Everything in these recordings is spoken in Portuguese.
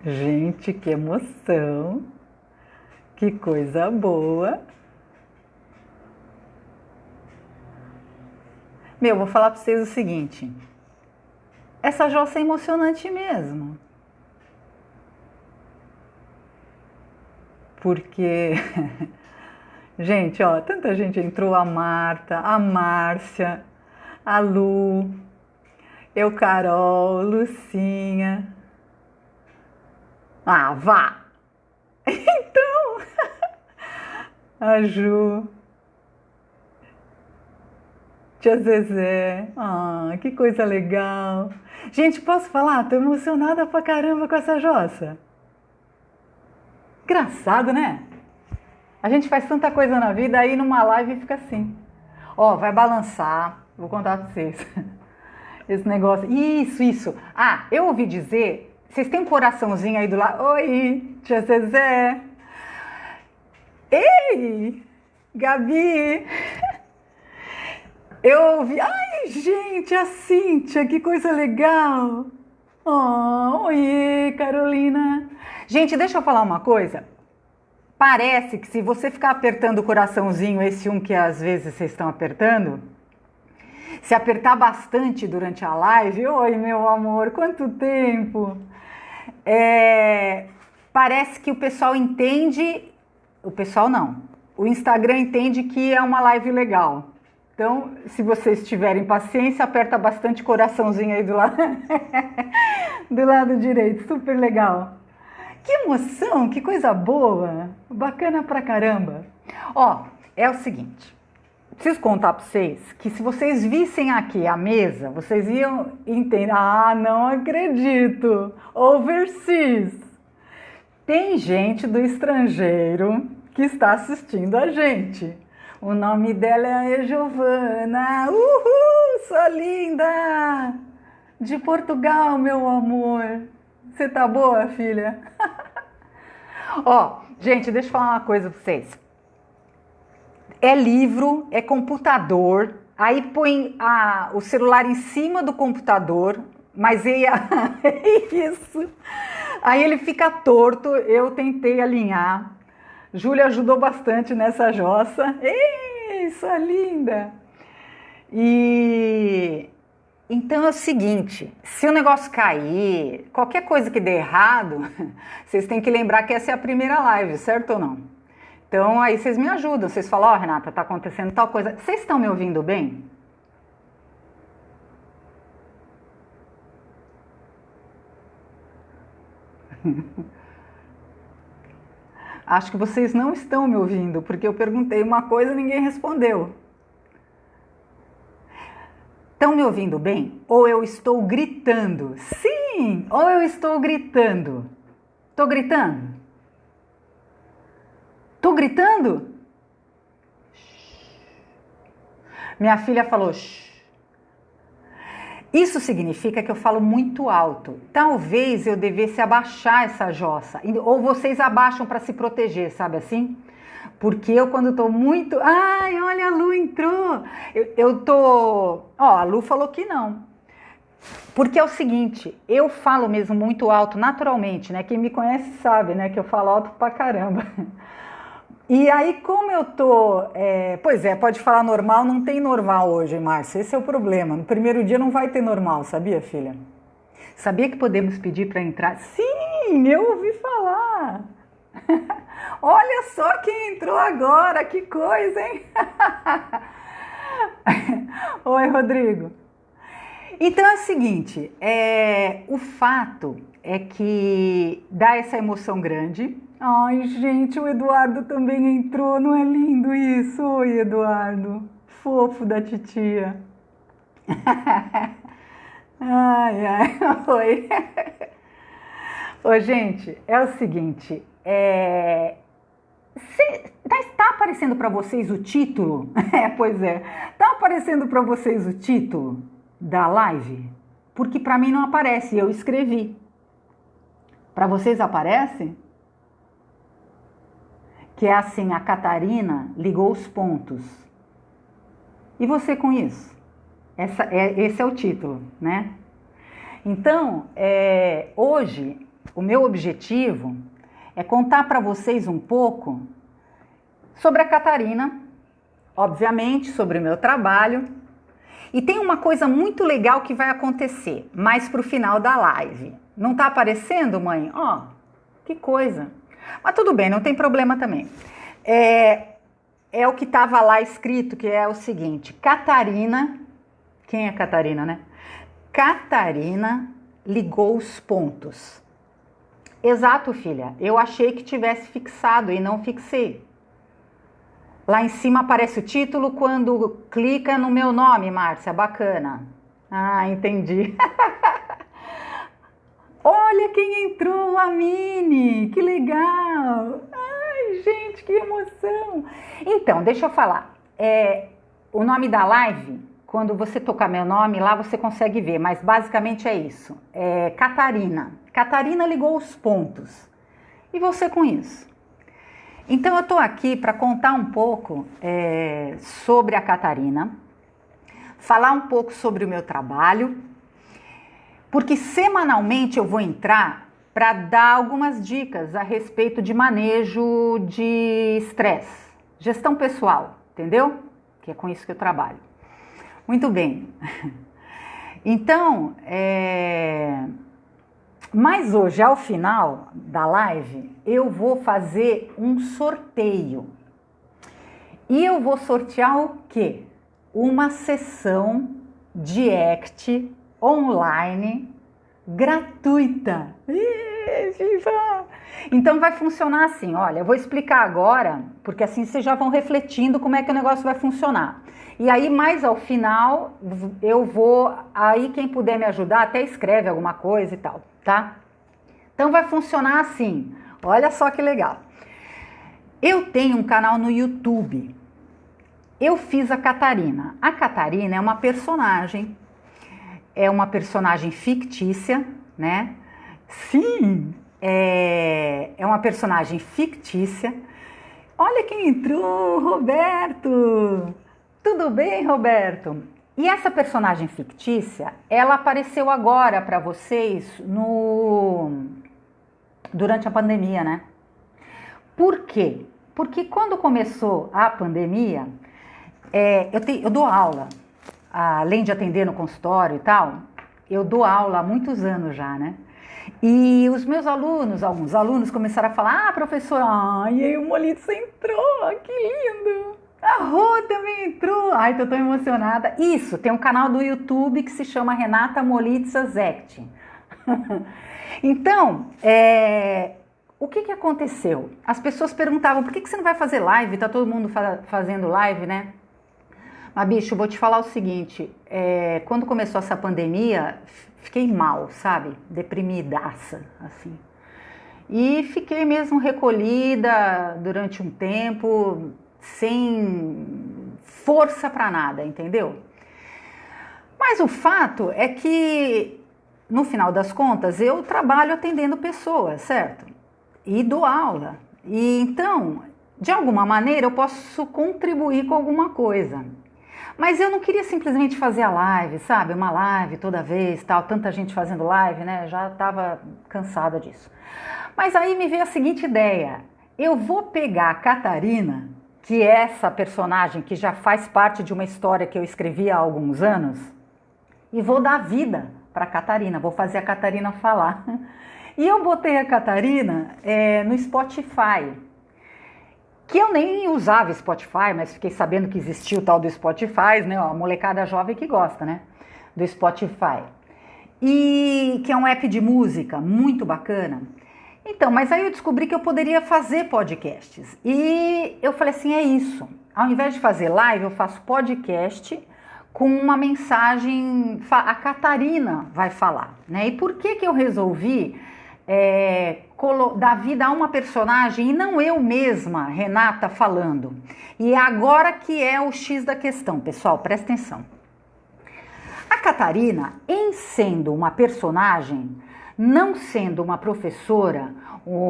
Gente, que emoção! Que coisa boa! Meu, vou falar para vocês o seguinte. Essa jossa é emocionante mesmo. Porque, gente, ó, tanta gente entrou, a Marta, a Márcia, a Lu, eu, Carol, Lucinha. Ah, vá! Então, a Ju, tia Zezé, que coisa legal. Gente, posso falar? Tô emocionada pra caramba com essa jossa. Engraçado, né? A gente faz tanta coisa na vida, aí numa live fica assim. Ó, vai balançar, vou contar pra vocês. Esse negócio, isso. Ah, eu ouvi dizer, vocês têm um coraçãozinho aí do lado? Oi, tia Zezé. Ei, Gabi. Eu ouvi, ai gente, a Cíntia, que coisa legal. Oh, oiê, Carolina. Gente, deixa eu falar uma coisa. Parece que se você ficar apertando o coraçãozinho, esse um que às vezes vocês estão apertando, se apertar bastante durante a live, oi meu amor, quanto tempo. Parece que o pessoal entende, o pessoal não, o Instagram entende que é uma live legal. Então, se vocês tiverem paciência, aperta bastante coraçãozinho aí do lado, do lado direito, super legal. Que emoção, que coisa boa, bacana pra caramba. Ó, é o seguinte, preciso contar pra vocês que se vocês vissem aqui a mesa, vocês iam entender. Ah, não acredito, overseas. Tem gente do estrangeiro que está assistindo a gente. O nome dela é Giovana. Uhul, sua linda! De Portugal, meu amor. Você tá boa, filha? Ó, gente, deixa eu falar uma coisa pra vocês. É livro, é computador, aí põe o celular em cima do computador, mas é isso. Aí ele fica torto, eu tentei alinhar. Júlia ajudou bastante nessa jossa. Ei, sua linda! E então é o seguinte, se o negócio cair, qualquer coisa que dê errado, vocês têm que lembrar que essa é a primeira live, certo ou não? Então aí vocês me ajudam, vocês falam, ó, Renata, tá acontecendo tal coisa. Vocês estão me ouvindo bem? Acho que vocês não estão me ouvindo, porque eu perguntei uma coisa e ninguém respondeu. Estão me ouvindo bem? Ou eu estou gritando? Sim! Ou eu estou gritando? Estou gritando? Estou gritando? Minha filha falou, shh. Isso significa que eu falo muito alto. Talvez eu devesse abaixar essa jossa. Ou vocês abaixam para se proteger, sabe assim? Porque eu quando tô muito... Ai, olha, a Lu entrou. Eu tô... Ó, a Lu falou que não. Porque é o seguinte, eu falo mesmo muito alto, naturalmente, né? Quem me conhece sabe, né? Que eu falo alto pra caramba. E aí, como eu tô... Pois é, pode falar normal, não tem normal hoje, Márcia. Esse é o problema. No primeiro dia não vai ter normal, sabia, filha? Sabia que podemos pedir para entrar? Sim, eu ouvi falar. Olha só quem entrou agora, que coisa, hein? Oi, Rodrigo. Então é o seguinte, o fato é que dá essa emoção grande. Ai, gente, o Eduardo também entrou, não é lindo isso? Oi, Eduardo, fofo da titia. Ai, ai, oi. Ô, gente, é o seguinte, tá aparecendo para vocês o título? Pois é, tá aparecendo para vocês o título da live? Porque para mim não aparece, eu escrevi. Para vocês aparece? Que é assim, a Catarina ligou os pontos. E você com isso? Esse é o título, né? Então, hoje, o meu objetivo é contar para vocês um pouco sobre a Catarina, obviamente, sobre o meu trabalho. E tem uma coisa muito legal que vai acontecer mais para o final da live. Não está aparecendo, mãe? Ó, que coisa. Mas tudo bem, não tem problema também. É o que estava lá escrito, que é o seguinte: Catarina, quem é Catarina, né? Catarina ligou os pontos. Exato, filha. Eu achei que tivesse fixado e não fixei. Lá em cima aparece o título quando clica no meu nome, Márcia. Bacana. Ah, entendi. Olha quem entrou, a Mini. Que legal. Ai, gente, que emoção. Então, deixa eu falar. O nome da live, quando você tocar meu nome, lá você consegue ver. Mas basicamente é isso. Catarina. Catarina ligou os pontos. E você com isso? Então eu estou aqui para contar um pouco sobre a Catarina, falar um pouco sobre o meu trabalho, porque semanalmente eu vou entrar para dar algumas dicas a respeito de manejo de estresse, gestão pessoal, entendeu? Que é com isso que eu trabalho. Muito bem. Então, mas hoje, ao final da live, eu vou fazer um sorteio. E eu vou sortear o quê? Uma sessão de ACT online gratuita. Então vai funcionar assim, olha, eu vou explicar agora, porque assim vocês já vão refletindo como é que o negócio vai funcionar. E aí mais ao final, aí quem puder me ajudar até escreve alguma coisa e tal, tá? Então vai funcionar assim, olha só que legal. Eu tenho um canal no YouTube, eu fiz a Catarina. A Catarina é uma personagem fictícia, né? Sim, é uma personagem fictícia. Olha quem entrou, Roberto! Tudo bem, Roberto? E essa personagem fictícia, ela apareceu agora para vocês durante a pandemia, né? Por quê? Porque quando começou a pandemia, eu dou aula, além de atender no consultório e tal, eu dou aula há muitos anos já, né? E os meus alunos, alguns alunos começaram a falar: professora, e aí o Molitza entrou, que lindo! A Rô também entrou, ai, tô tão emocionada. Isso, tem um canal do YouTube que se chama Renata Molitza Zect. Então, o que aconteceu? As pessoas perguntavam: por que você não vai fazer live? Tá todo mundo fazendo live, né? Mas, bicho, vou te falar o seguinte, quando começou essa pandemia, fiquei mal, sabe? Deprimidaça, assim. E fiquei mesmo recolhida durante um tempo, sem força para nada, entendeu? Mas o fato é que, no final das contas, eu trabalho atendendo pessoas, certo? E dou aula. E então, de alguma maneira, eu posso contribuir com alguma coisa. Mas eu não queria simplesmente fazer a live, sabe? Uma live toda vez, tal, tanta gente fazendo live, né? Já estava cansada disso. Mas aí me veio a seguinte ideia: eu vou pegar a Catarina, que é essa personagem que já faz parte de uma história que eu escrevi há alguns anos, e vou dar vida para a Catarina, vou fazer a Catarina falar. E eu botei a Catarina no Spotify, que eu nem usava Spotify, mas fiquei sabendo que existia o tal do Spotify, né? A molecada jovem que gosta, né? Do Spotify. E que é um app de música muito bacana. Então, mas aí eu descobri que eu poderia fazer podcasts. E eu falei assim, é isso. Ao invés de fazer live, eu faço podcast com uma mensagem, a Catarina vai falar, né? E por que eu resolvi dar vida a uma personagem e não eu mesma, Renata, falando? E é agora que é o X da questão, pessoal, presta atenção. A Catarina, em sendo uma personagem, não sendo uma professora,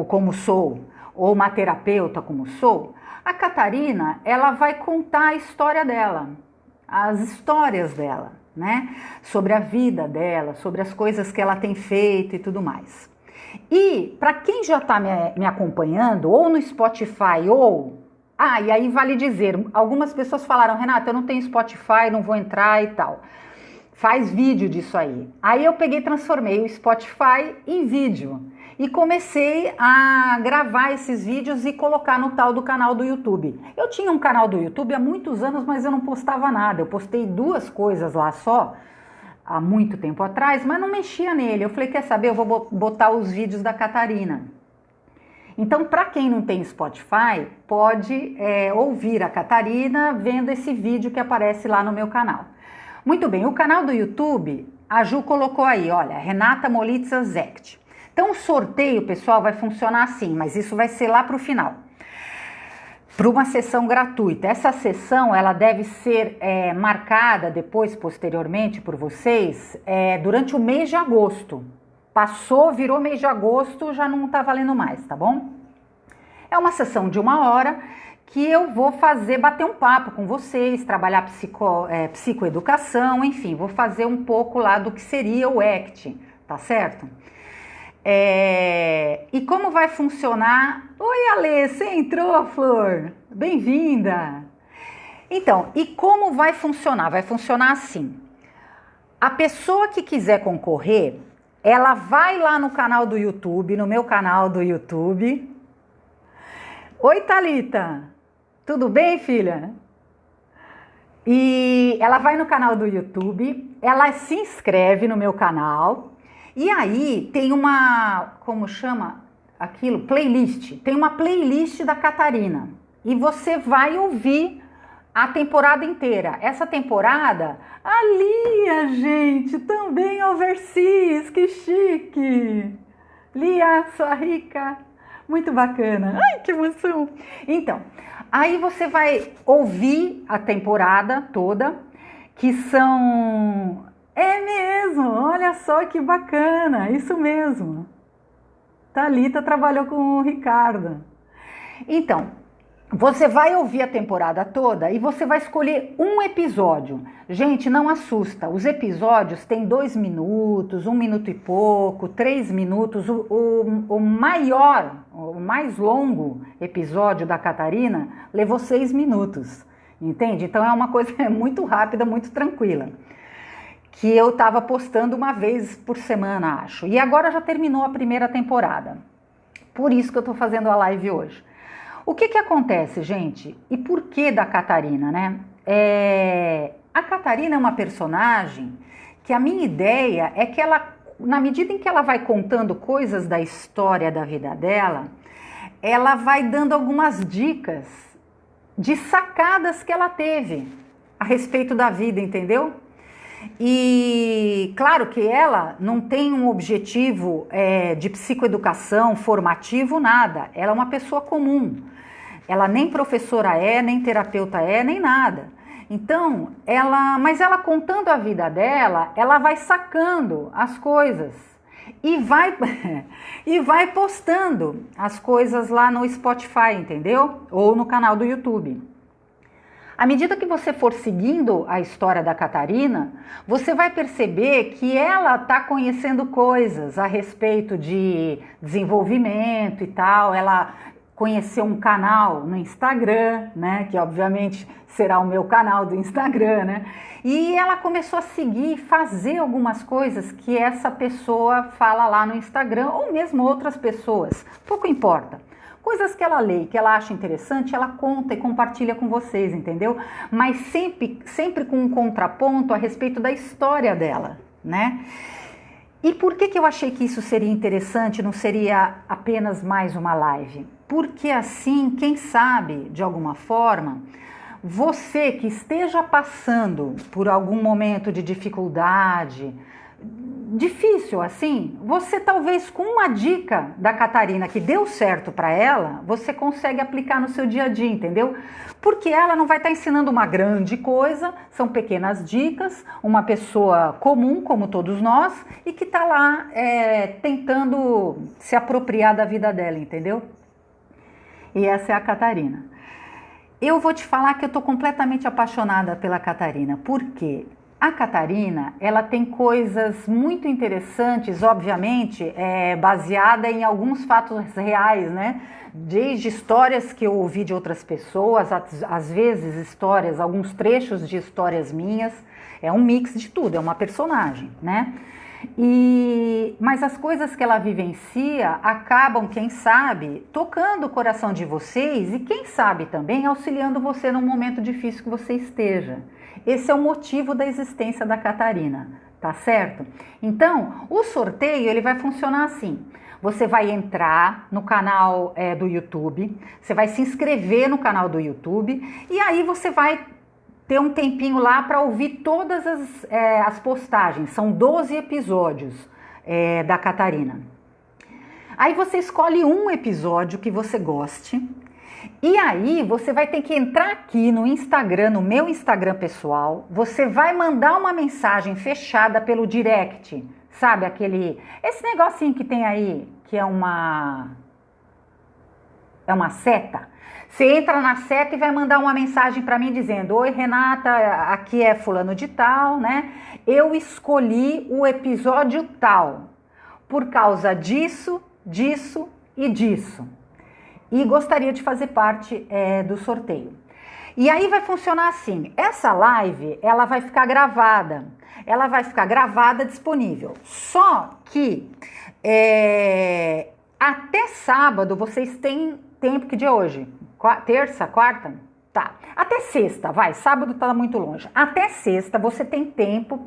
como sou, ou uma terapeuta, como sou, a Catarina, ela vai contar a história dela, as histórias dela. né? Sobre a vida dela, sobre as coisas que ela tem feito e tudo mais. E para quem já está me acompanhando, ou no Spotify, ou... Ah, e aí vale dizer, algumas pessoas falaram, Renata, eu não tenho Spotify, não vou entrar e tal. Faz vídeo disso aí. Aí eu peguei e transformei o Spotify em vídeo. E comecei a gravar esses vídeos e colocar no tal do canal do YouTube. Eu tinha um canal do YouTube há muitos anos, mas eu não postava nada. Eu postei 2 coisas lá só, há muito tempo atrás, mas não mexia nele. Eu falei, quer saber, eu vou botar os vídeos da Catarina. Então, para quem não tem Spotify, pode ouvir a Catarina vendo esse vídeo que aparece lá no meu canal. Muito bem, o canal do YouTube, a Ju colocou aí, olha, Renata Molitza Zect. Então, o sorteio, pessoal, vai funcionar assim, mas isso vai ser lá para o final. Para uma sessão gratuita. Essa sessão, ela deve ser marcada depois, posteriormente, por vocês, durante o mês de agosto. Passou, virou mês de agosto, já não está valendo mais, tá bom? É uma sessão de 1 hora que eu vou bater um papo com vocês, trabalhar psicoeducação, enfim, vou fazer um pouco lá do que seria o ACT, tá certo? E como vai funcionar? Oi, Alê, você entrou, Flor? Bem-vinda! Então, e como vai funcionar? Vai funcionar assim. A pessoa que quiser concorrer, ela vai lá no canal do YouTube, no meu canal do YouTube. Oi, Thalita! Tudo bem, filha? E ela vai no canal do YouTube, ela se inscreve no meu canal e aí tem uma, como chama aquilo? Playlist. Tem uma playlist da Catarina e você vai ouvir a temporada inteira. Essa temporada, a Lia, gente, também overseas, que chique! Lia, sua rica, muito bacana. Ai, que emoção! Então, aí você vai ouvir a temporada toda, que são... É mesmo, olha só que bacana, isso mesmo. Thalita trabalhou com o Ricardo. Então, você vai ouvir a temporada toda e você vai escolher um episódio. Gente, não assusta, os episódios têm 2 minutos, 1 minuto e pouco, 3 minutos. O mais longo episódio da Catarina levou 6 minutos, entende? Então é uma coisa muito rápida, muito tranquila, que eu estava postando 1 vez por semana, acho. E agora já terminou a primeira temporada. Por isso que eu estou fazendo a live hoje. O que acontece, gente? E por que da Catarina, né? A Catarina é uma personagem que a minha ideia é que ela, na medida em que ela vai contando coisas da história da vida dela, ela vai dando algumas dicas de sacadas que ela teve a respeito da vida, entendeu? E claro que ela não tem um objetivo de psicoeducação, formativo, nada. Ela é uma pessoa comum. Ela nem professora nem terapeuta nem nada. Então, mas ela contando a vida dela, ela vai sacando as coisas e vai postando as coisas lá no Spotify, entendeu? Ou no canal do YouTube. À medida que você for seguindo a história da Catarina, você vai perceber que ela está conhecendo coisas a respeito de desenvolvimento e tal. Ela conheceu um canal no Instagram, né? Que obviamente será o meu canal do Instagram, né? E ela começou a seguir e fazer algumas coisas que essa pessoa fala lá no Instagram, ou mesmo outras pessoas, pouco importa. Coisas que ela lê, que ela acha interessante, ela conta e compartilha com vocês, entendeu? Mas sempre com um contraponto a respeito da história dela, né? E por que eu achei que isso seria interessante, não seria apenas mais uma live? Porque assim, quem sabe, de alguma forma, você que esteja passando por algum momento de dificuldade, difícil assim, você talvez com uma dica da Catarina que deu certo para ela, você consegue aplicar no seu dia a dia, entendeu? Porque ela não vai estar ensinando uma grande coisa, são pequenas dicas, uma pessoa comum como todos nós e que está lá tentando se apropriar da vida dela, entendeu? E essa é a Catarina. Eu vou te falar que eu estou completamente apaixonada pela Catarina, por quê? A Catarina, ela tem coisas muito interessantes, obviamente, baseada em alguns fatos reais, né? Desde histórias que eu ouvi de outras pessoas, às vezes histórias, alguns trechos de histórias minhas, é um mix de tudo, é uma personagem, né? Mas as coisas que ela vivencia acabam, quem sabe, tocando o coração de vocês e quem sabe também auxiliando você num momento difícil que você esteja. Esse é o motivo da existência da Catarina, tá certo? Então, o sorteio ele vai funcionar assim. Você vai entrar no canal do YouTube, você vai se inscrever no canal do YouTube e aí você vai ter um tempinho lá para ouvir todas as postagens. São 12 episódios da Catarina. Aí você escolhe um episódio que você goste. E aí você vai ter que entrar aqui no Instagram, no meu Instagram pessoal. Você vai mandar uma mensagem fechada pelo direct. Sabe esse negocinho que tem aí, que é uma seta? Você entra na seta e vai mandar uma mensagem para mim dizendo: oi Renata, aqui é fulano de tal, né? Eu escolhi o episódio tal, por causa disso, disso e disso. E gostaria de fazer parte do sorteio. E aí vai funcionar assim, essa live, ela vai ficar gravada. Ela vai ficar gravada, disponível. Só que até sábado vocês têm tempo, que dia é hoje? Terça, quarta? Tá. Até sexta, vai. Sábado tá muito longe. Até sexta você tem tempo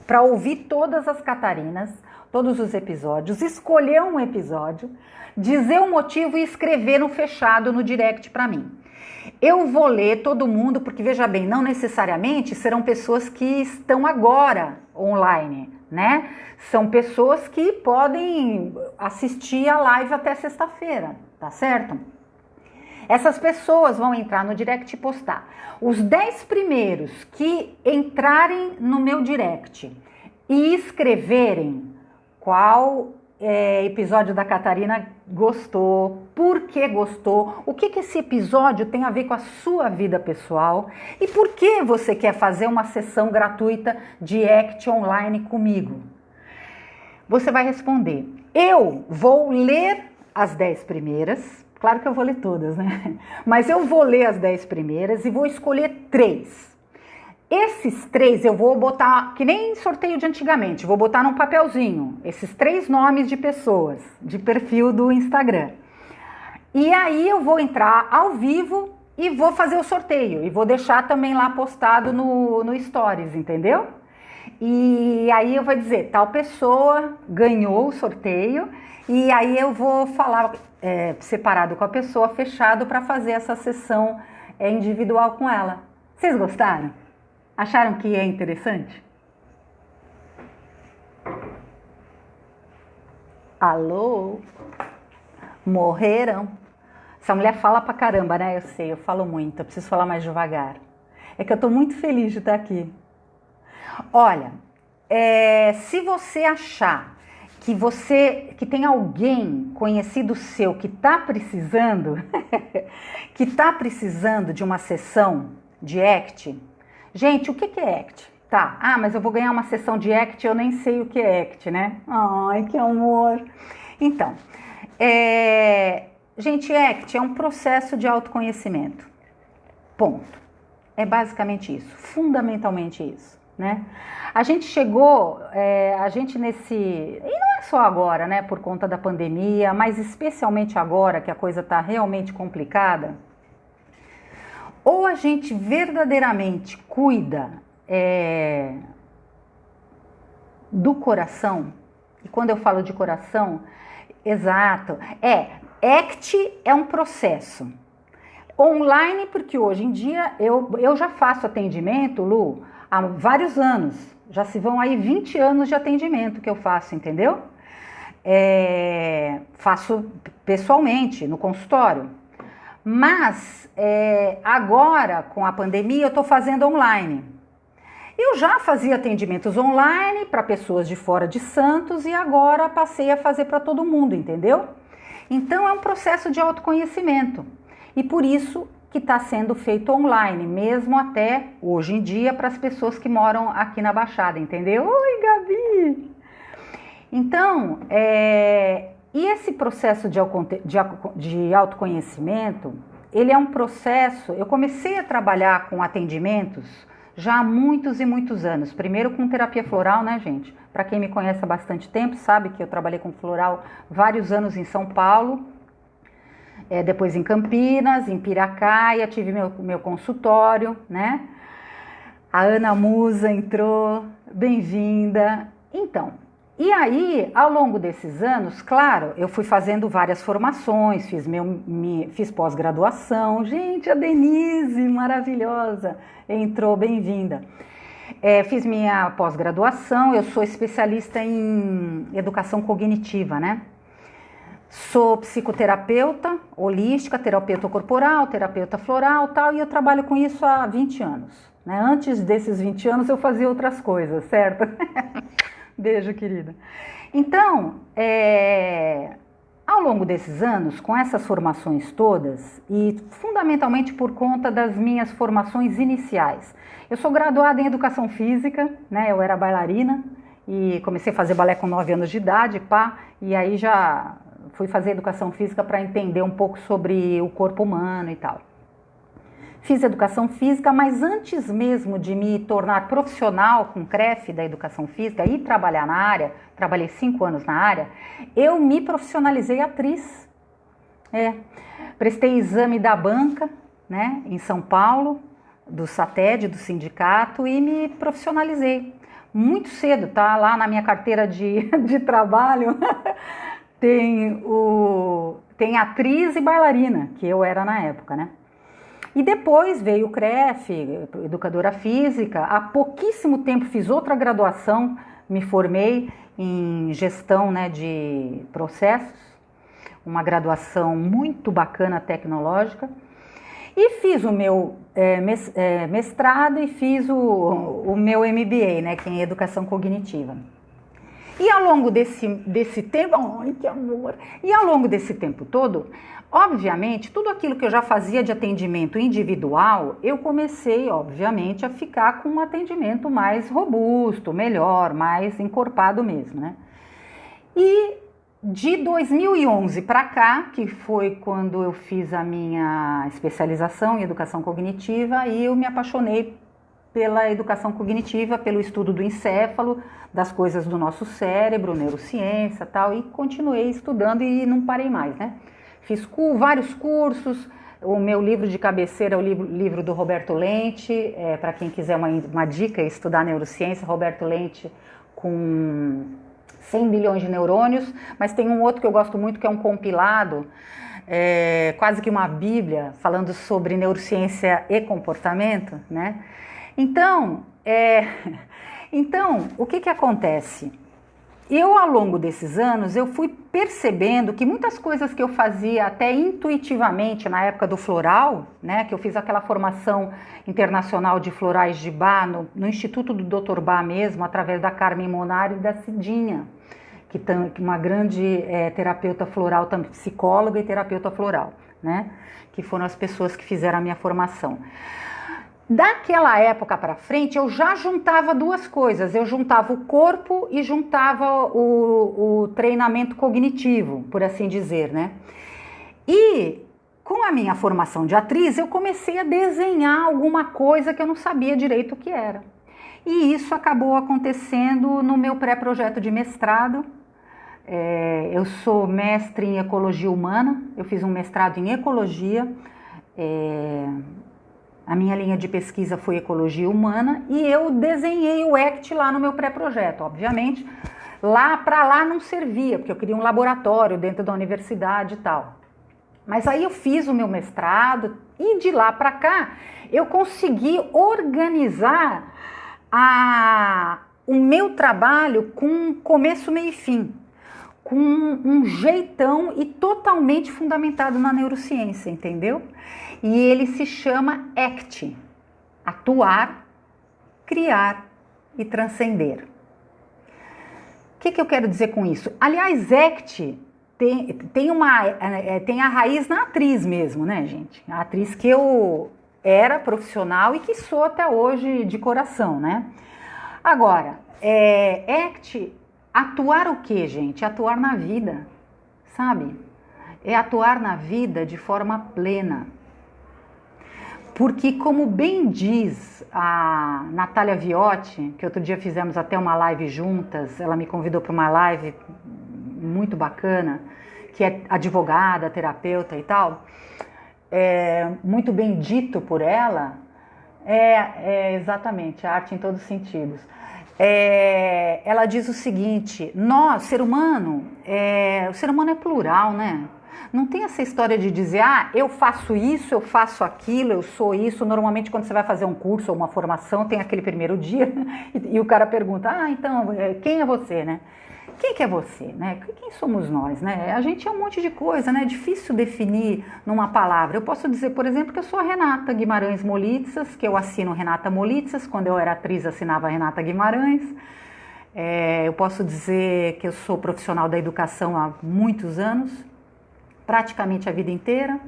para ouvir todas as Catarinas, todos os episódios, escolher um episódio, dizer o motivo e escrever no fechado, no direct para mim. Eu vou ler todo mundo, porque veja bem, não necessariamente serão pessoas que estão agora online, né? São pessoas que podem assistir a live até sexta-feira, tá certo? Essas pessoas vão entrar no direct e postar. Os 10 primeiros que entrarem no meu direct e escreverem qual episódio da Catarina gostou, por que gostou, o que esse episódio tem a ver com a sua vida pessoal e por que você quer fazer uma sessão gratuita de ACT online comigo. Você vai responder: eu vou ler as 10 primeiras, claro que eu vou ler todas, né? Mas eu vou ler as 10 primeiras e vou escolher 3. Esses 3 eu vou botar, que nem sorteio de antigamente, vou botar num papelzinho, esses 3 nomes de pessoas, de perfil do Instagram. E aí eu vou entrar ao vivo e vou fazer o sorteio. E vou deixar também lá postado no Stories, entendeu? E aí eu vou dizer, tal pessoa ganhou o sorteio. E aí eu vou falar separado com a pessoa, fechado, para fazer essa sessão individual com ela. Vocês gostaram? Acharam que é interessante? Alô? Morreram? Essa mulher fala pra caramba, né? Eu sei, eu falo muito, eu preciso falar mais devagar. É que eu tô muito feliz de estar aqui. Olha, se você achar que tem alguém conhecido seu que tá precisando, de uma sessão de ACT, gente, o que é ACT? Tá, mas eu vou ganhar uma sessão de ACT, eu nem sei o que é ACT, né? Ai, que amor! Então, gente, ACT é um processo de autoconhecimento. Ponto. É basicamente isso, fundamentalmente isso, né? A gente chegou, e não é só agora, né, por conta da pandemia, mas especialmente agora que a coisa tá realmente complicada, ou a gente verdadeiramente cuida do coração, e quando eu falo de coração, exato, ACT é um processo online, porque hoje em dia eu já faço atendimento, Lu, há vários anos, já se vão aí 20 anos de atendimento que eu faço, entendeu? Faço pessoalmente, no consultório. Mas agora, com a pandemia, eu estou fazendo online. Eu já fazia atendimentos online para pessoas de fora de Santos e agora passei a fazer para todo mundo, entendeu? Então é um processo de autoconhecimento. E por isso que está sendo feito online, mesmo até hoje em dia para as pessoas que moram aqui na Baixada, entendeu? Oi, Gabi! Então, e esse processo de autoconhecimento, ele é um processo, eu comecei a trabalhar com atendimentos já há muitos e muitos anos. Primeiro com terapia floral, né, gente? Para quem me conhece há bastante tempo, sabe que eu trabalhei com floral vários anos em São Paulo, depois em Campinas, em Piracaia, tive meu consultório, né? A Ana Musa entrou, bem-vinda. Então, e aí, ao longo desses anos, claro, eu fui fazendo várias formações, fiz pós-graduação. Gente, a Denise, maravilhosa, entrou, bem-vinda. Fiz minha pós-graduação, eu sou especialista em educação cognitiva, né? Sou psicoterapeuta holística, terapeuta corporal, terapeuta floral, tal, e eu trabalho com isso há 20 anos. Né? Antes desses 20 anos eu fazia outras coisas, certo? Beijo, querida. Então, ao longo desses anos, com essas formações todas, e fundamentalmente por conta das minhas formações iniciais, eu sou graduada em educação física, né? Eu era bailarina e comecei a fazer balé com 9 anos de idade, e aí já fui fazer educação física para entender um pouco sobre o corpo humano e tal. Fiz educação física, mas antes mesmo de me tornar profissional com CREF da educação física e trabalhar na área, trabalhei 5 anos na área, eu me profissionalizei atriz. Prestei exame da banca, né, em São Paulo, do SATED, do sindicato, e me profissionalizei. Muito cedo, tá lá na minha carteira de trabalho, tem atriz e bailarina, que eu era na época, né? E depois veio o CREF, educadora física. Há pouquíssimo tempo fiz outra graduação, me formei em gestão, né, de processos, uma graduação muito bacana, tecnológica. E fiz o meu mestrado e fiz o meu MBA, né, que é em educação cognitiva. E ao longo desse tempo, ai que amor! E ao longo desse tempo todo, obviamente, tudo aquilo que eu já fazia de atendimento individual, eu comecei, obviamente, a ficar com um atendimento mais robusto, melhor, mais encorpado mesmo, né? E de 2011 para cá, que foi quando eu fiz a minha especialização em educação cognitiva, e eu me apaixonei pela educação cognitiva, pelo estudo do encéfalo, das coisas do nosso cérebro, neurociência e tal, e continuei estudando e não parei mais, né? Fiz vários cursos, o meu livro de cabeceira é o livro do Roberto Lente, para quem quiser uma dica, estudar neurociência, Roberto Lente com 100 bilhões de neurônios, mas tem um outro que eu gosto muito, que é um compilado, quase que uma bíblia, falando sobre neurociência e comportamento, né? Então, o que acontece? Eu, ao longo desses anos, eu fui percebendo que muitas coisas que eu fazia até intuitivamente na época do floral, né, que eu fiz aquela formação internacional de florais de Bach no Instituto do Dr. Bach mesmo, através da Carmen Monari e da Cidinha, que é uma grande terapeuta floral, psicóloga e terapeuta floral, né, que foram as pessoas que fizeram a minha formação. Daquela época para frente, eu já juntava duas coisas. Eu juntava o corpo e juntava o treinamento cognitivo, por assim dizer, né? E com a minha formação de atriz, eu comecei a desenhar alguma coisa que eu não sabia direito o que era. E isso acabou acontecendo no meu pré-projeto de mestrado. Eu sou mestre em ecologia humana, eu fiz um mestrado em ecologia. A minha linha de pesquisa foi ecologia humana e eu desenhei o ACT lá no meu pré-projeto. Obviamente, para lá não servia, porque eu queria um laboratório dentro da universidade e tal. Mas aí eu fiz o meu mestrado e de lá para cá eu consegui organizar o meu trabalho com começo, meio e fim, com um jeitão e totalmente fundamentado na neurociência, entendeu? E ele se chama ACT, atuar, criar e transcender. O que eu quero dizer com isso? Aliás, ACT tem a raiz na atriz mesmo, né, gente? A atriz que eu era profissional e que sou até hoje de coração, né? Agora, ACT, atuar o quê, gente? Atuar na vida, sabe? É atuar na vida de forma plena. Porque, como bem diz a Natália Viotti, que outro dia fizemos até uma live juntas, ela me convidou para uma live muito bacana, que é advogada, terapeuta e tal, muito bem dito por ela, exatamente, a arte em todos os sentidos. Ela diz o seguinte: nós, ser humano, o ser humano é plural, né? Não tem essa história de dizer, eu faço isso, eu faço aquilo, eu sou isso. Normalmente, quando você vai fazer um curso ou uma formação, tem aquele primeiro dia e o cara pergunta, então, quem é você, né? Quem que é você, né? Quem somos nós, né? A gente é um monte de coisa, né? É difícil definir numa palavra. Eu posso dizer, por exemplo, que eu sou a Renata Guimarães Molitsas, que eu assino Renata Molitsas. Quando eu era atriz, assinava Renata Guimarães. Eu posso dizer que eu sou profissional da educação há muitos anos, praticamente a vida inteira.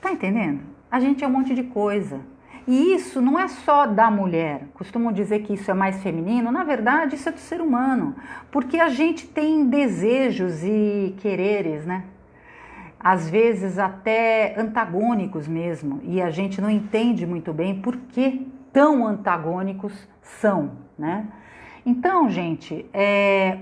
Tá entendendo? A gente é um monte de coisa. E isso não é só da mulher. Costumam dizer que isso é mais feminino. Na verdade, isso é do ser humano. Porque a gente tem desejos e quereres, né? Às vezes até antagônicos mesmo. E a gente não entende muito bem por que tão antagônicos são, né? Então, gente,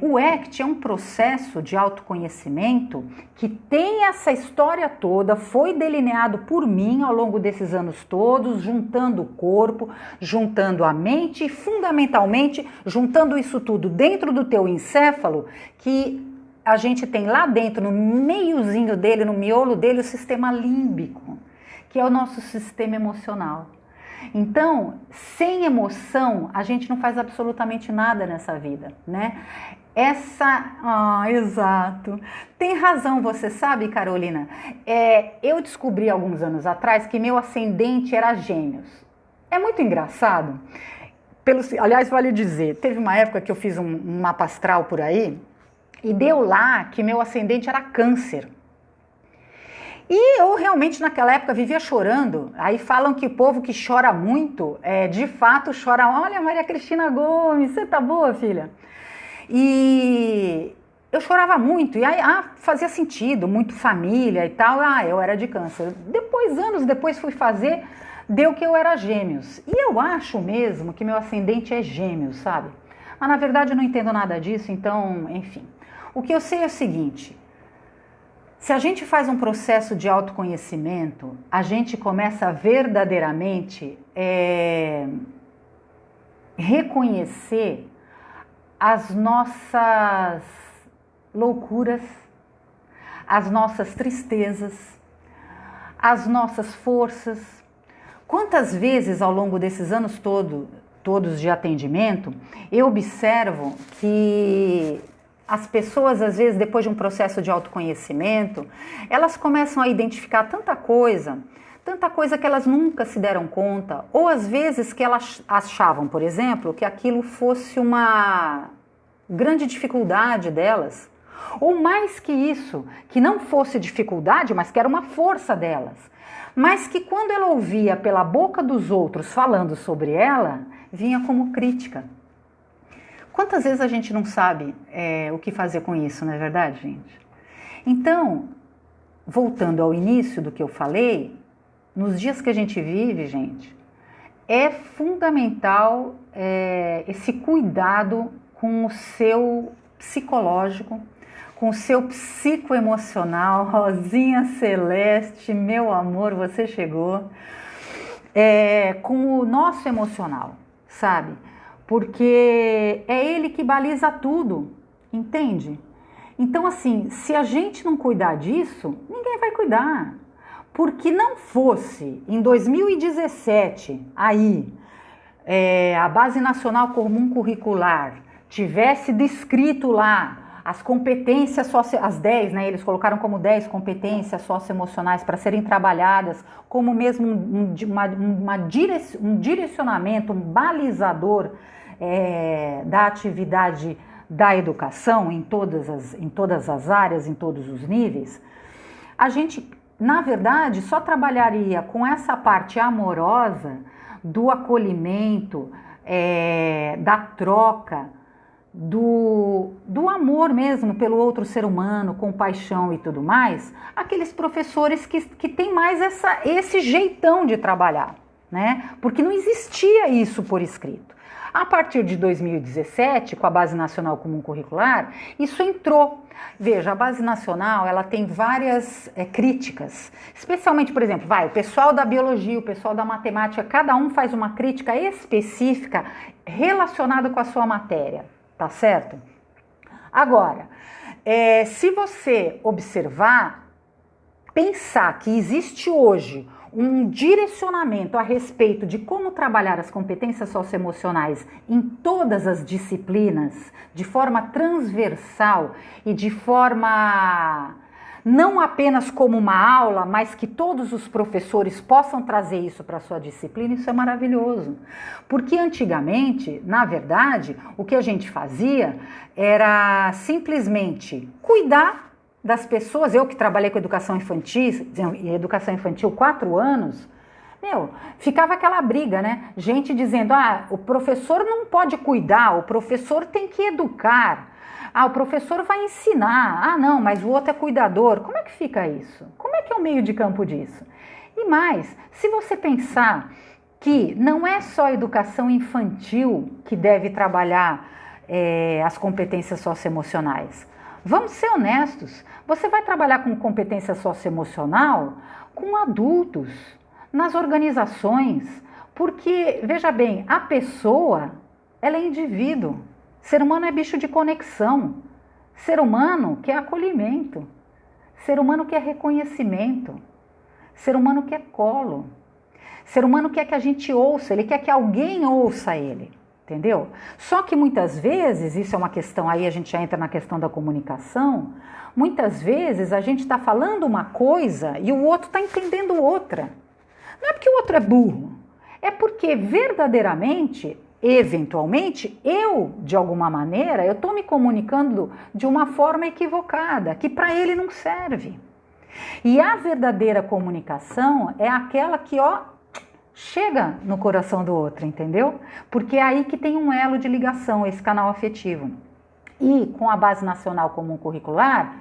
o ACT é um processo de autoconhecimento que tem essa história toda, foi delineado por mim ao longo desses anos todos, juntando o corpo, juntando a mente e, fundamentalmente, juntando isso tudo dentro do teu encéfalo, que a gente tem lá dentro, no meiozinho dele, no miolo dele, o sistema límbico, que é o nosso sistema emocional. Então, sem emoção, a gente não faz absolutamente nada nessa vida, né? Exato. Tem razão, você sabe, Carolina? Eu descobri alguns anos atrás que meu ascendente era Gêmeos. É muito engraçado. Aliás, vale dizer, teve uma época que eu fiz um mapa astral por aí e deu lá que meu ascendente era Câncer. E eu realmente naquela época vivia chorando. Aí falam que o povo que chora muito, de fato chora. Olha, Maria Cristina Gomes, você tá boa, filha? E eu chorava muito. E aí fazia sentido, muito família e tal. Eu era de Câncer. Anos depois fui fazer, deu que eu era Gêmeos. E eu acho mesmo que meu ascendente é Gêmeos, sabe? Mas na verdade eu não entendo nada disso, então, enfim. O que eu sei é o seguinte: se a gente faz um processo de autoconhecimento, a gente começa a verdadeiramente reconhecer as nossas loucuras, as nossas tristezas, as nossas forças. Quantas vezes ao longo desses anos todos de atendimento, eu observo que as pessoas, às vezes, depois de um processo de autoconhecimento, elas começam a identificar tanta coisa que elas nunca se deram conta, ou às vezes que elas achavam, por exemplo, que aquilo fosse uma grande dificuldade delas, ou mais que isso, que não fosse dificuldade, mas que era uma força delas, mas que quando ela ouvia pela boca dos outros falando sobre ela, vinha como crítica. Quantas vezes a gente não sabe o que fazer com isso, não é verdade, gente? Então, voltando ao início do que eu falei, nos dias que a gente vive, gente, é fundamental esse cuidado com o seu psicológico, com o seu psicoemocional. Rosinha Celeste, meu amor, você chegou. Com o nosso emocional, sabe? Porque é ele que baliza tudo, entende? Então, assim, se a gente não cuidar disso, ninguém vai cuidar. Porque não fosse em 2017, a Base Nacional Comum Curricular tivesse descrito lá as competências as 10, né? Eles colocaram como 10 competências socioemocionais para serem trabalhadas, como mesmo um direcionamento, um balizador da atividade da educação em todas as áreas, em todos os níveis, a gente, na verdade, só trabalharia com essa parte amorosa do acolhimento, da troca, do amor mesmo pelo outro ser humano, compaixão e tudo mais, aqueles professores que têm mais esse jeitão de trabalhar, né? Porque não existia isso por escrito. A partir de 2017, com a Base Nacional Comum Curricular, isso entrou. Veja, a Base Nacional, ela tem várias críticas, especialmente, por exemplo, o pessoal da biologia, o pessoal da matemática, cada um faz uma crítica específica relacionada com a sua matéria, tá certo? Agora, se você observar, pensar que existe hoje um direcionamento a respeito de como trabalhar as competências socioemocionais em todas as disciplinas, de forma transversal e de forma não apenas como uma aula, mas que todos os professores possam trazer isso para a sua disciplina, isso é maravilhoso. Porque antigamente, na verdade, o que a gente fazia era simplesmente cuidar das pessoas. Eu que trabalhei com educação infantil 4 anos, ficava aquela briga, né? Gente dizendo, o professor não pode cuidar, o professor tem que educar. O professor vai ensinar. Não, mas o outro é cuidador. Como é que fica isso? Como é que é o meio de campo disso? E mais, se você pensar que não é só a educação infantil que deve trabalhar as competências socioemocionais. Vamos ser honestos, você vai trabalhar com competência socioemocional com adultos, nas organizações, porque, veja bem, a pessoa, ela é indivíduo, ser humano é bicho de conexão, ser humano quer acolhimento, ser humano quer reconhecimento, ser humano quer colo, ser humano quer que a gente ouça, ele quer que alguém ouça ele. Entendeu? Só que muitas vezes, isso é uma questão, aí a gente já entra na questão da comunicação, muitas vezes a gente está falando uma coisa e o outro está entendendo outra. Não é porque o outro é burro, é porque verdadeiramente, eventualmente, de alguma maneira, eu estou me comunicando de uma forma equivocada, que para ele não serve. E a verdadeira comunicação é aquela que, chega no coração do outro, entendeu? Porque é aí que tem um elo de ligação, esse canal afetivo. E com a Base Nacional Comum Curricular,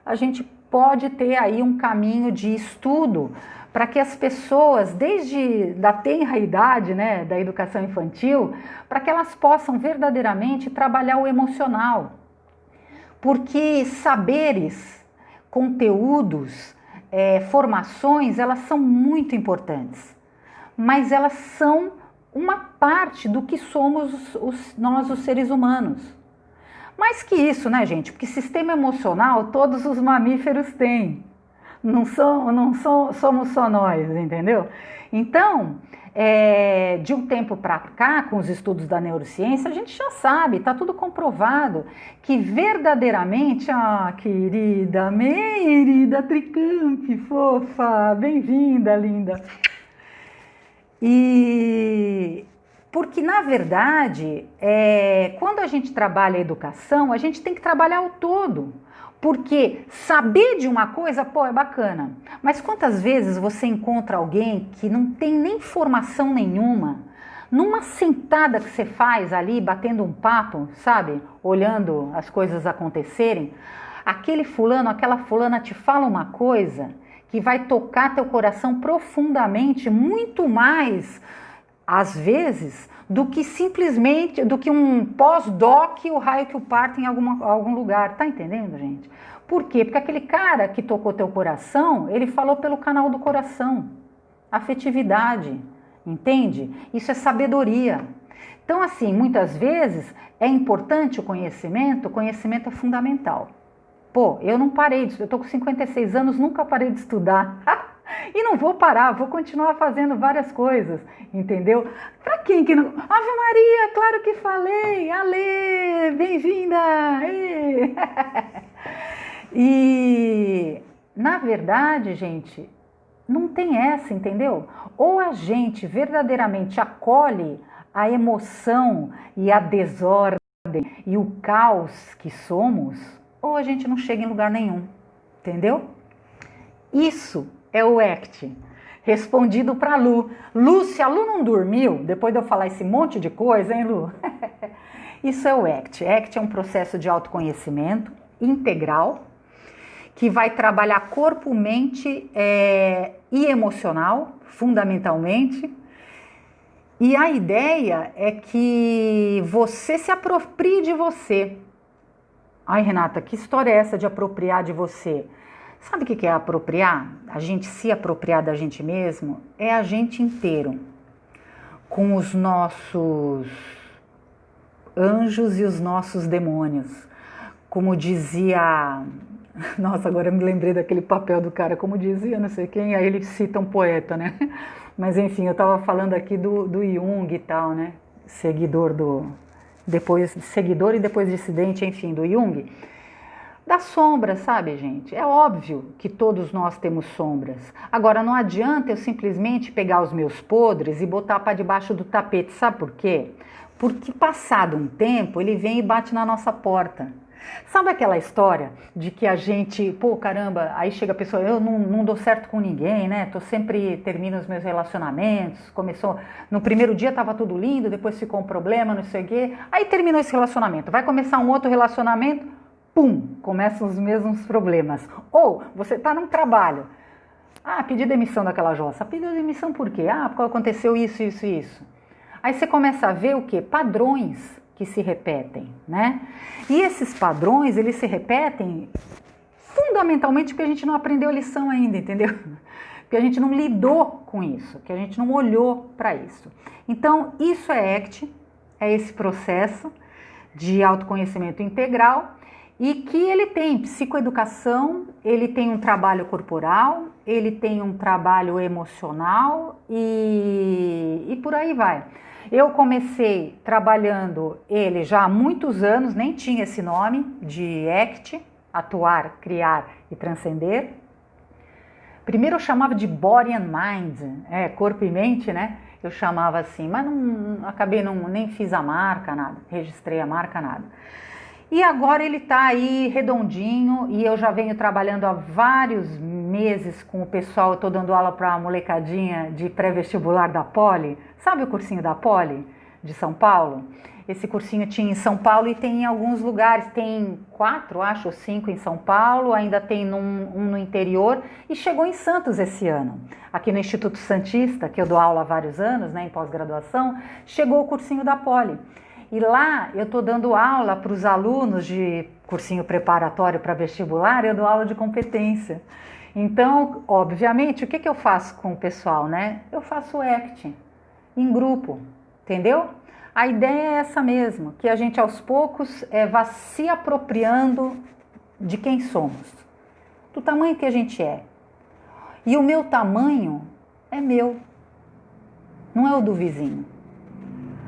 a gente pode ter aí um caminho de estudo para que as pessoas, desde da tenra idade, né, da educação infantil, para que elas possam verdadeiramente trabalhar o emocional. Porque saberes, conteúdos, formações, elas são muito importantes. Mas elas são uma parte do que somos nós, os seres humanos. Mais que isso, né, gente? Porque sistema emocional todos os mamíferos têm. Não somos só nós, entendeu? Então, de um tempo para cá, com os estudos da neurociência, a gente já sabe, está tudo comprovado, que verdadeiramente, querida Tricamp, fofa, bem-vinda, linda. E porque, na verdade, quando a gente trabalha a educação, a gente tem que trabalhar o todo. Porque saber de uma coisa, é bacana. Mas quantas vezes você encontra alguém que não tem nem formação nenhuma, numa sentada que você faz ali, batendo um papo, sabe? Olhando as coisas acontecerem, aquele fulano, aquela fulana te fala uma coisa que vai tocar teu coração profundamente, muito mais, às vezes, do que simplesmente, do que um pós-doc, o raio que o parta em algum lugar. Tá entendendo, gente? Por quê? Porque aquele cara que tocou teu coração, ele falou pelo canal do coração. Afetividade, entende? Isso é sabedoria. Então, assim, muitas vezes é importante o conhecimento é fundamental. Eu não parei eu tô com 56 anos, nunca parei de estudar. E não vou parar, vou continuar fazendo várias coisas, entendeu? Pra quem que não... Ave Maria, claro que falei! Ale, bem-vinda! E, na verdade, gente, não tem essa, entendeu? Ou a gente verdadeiramente acolhe a emoção e a desordem ordem e o caos que somos, ou a gente não chega em lugar nenhum, entendeu? Isso é o ACT. Respondido para Lu. Lu, se a Lu não dormiu, depois de eu falar esse monte de coisa, hein, Lu? Isso é o ACT. ACT é um processo de autoconhecimento integral que vai trabalhar corpo, mente e emocional, fundamentalmente. E a ideia é que você se aproprie de você. Ai, Renata, que história é essa de apropriar de você? Sabe o que é apropriar? A gente se apropriar da gente mesmo é a gente inteiro, com os nossos anjos e os nossos demônios. Como dizia... Nossa, agora eu me lembrei daquele papel do cara, como dizia não sei quem, aí ele cita um poeta, né? Mas enfim, eu estava falando aqui do Jung e tal, né? Seguidor e depois dissidente, enfim, do Jung. Das sombras, sabe, gente? É óbvio que todos nós temos sombras. Agora, não adianta eu simplesmente pegar os meus podres e botar para debaixo do tapete. Sabe por quê? Porque passado um tempo, ele vem e bate na nossa porta. Sabe aquela história de que a gente, pô, caramba, aí chega a pessoa, eu não dou certo com ninguém, né? Termino os meus relacionamentos, começou, no primeiro dia tava tudo lindo, depois ficou um problema, não sei o quê, aí terminou esse relacionamento, vai começar um outro relacionamento, pum, começam os mesmos problemas. Ou você tá num trabalho, pedi demissão daquela jossa, pediu demissão por quê? Porque aconteceu isso, isso e isso. Aí você começa a ver o quê? Padrões que se repetem, né? E esses padrões, eles se repetem fundamentalmente porque a gente não aprendeu a lição ainda, entendeu? Porque a gente não lidou com isso, que a gente não olhou para isso. Então, isso é ACT, é esse processo de autoconhecimento integral e que ele tem psicoeducação, ele tem um trabalho corporal, ele tem um trabalho emocional e por aí vai. Eu comecei trabalhando ele já há muitos anos, nem tinha esse nome de ACT, atuar, criar e transcender. Primeiro eu chamava de Body and Mind, corpo e mente, né? Eu chamava assim, mas nem fiz a marca, nada, registrei a marca, nada. E agora ele está aí redondinho e eu já venho trabalhando há vários meses com o pessoal, eu estou dando aula para a molecadinha de pré-vestibular da Poli. Sabe o cursinho da Poli de São Paulo? Esse cursinho tinha em São Paulo e tem em alguns lugares, tem 4, acho, ou 5 em São Paulo, ainda tem um no interior e chegou em Santos esse ano. Aqui no Instituto Santista, que eu dou aula há vários anos, né, em pós-graduação, chegou o cursinho da Poli. E lá eu estou dando aula para os alunos de cursinho preparatório para vestibular, eu dou aula de competência. Então, obviamente, o que eu faço com o pessoal, né? Eu faço ACT em grupo, entendeu? A ideia é essa mesmo, que a gente aos poucos vá se apropriando de quem somos, do tamanho que a gente é. E o meu tamanho é meu, não é o do vizinho.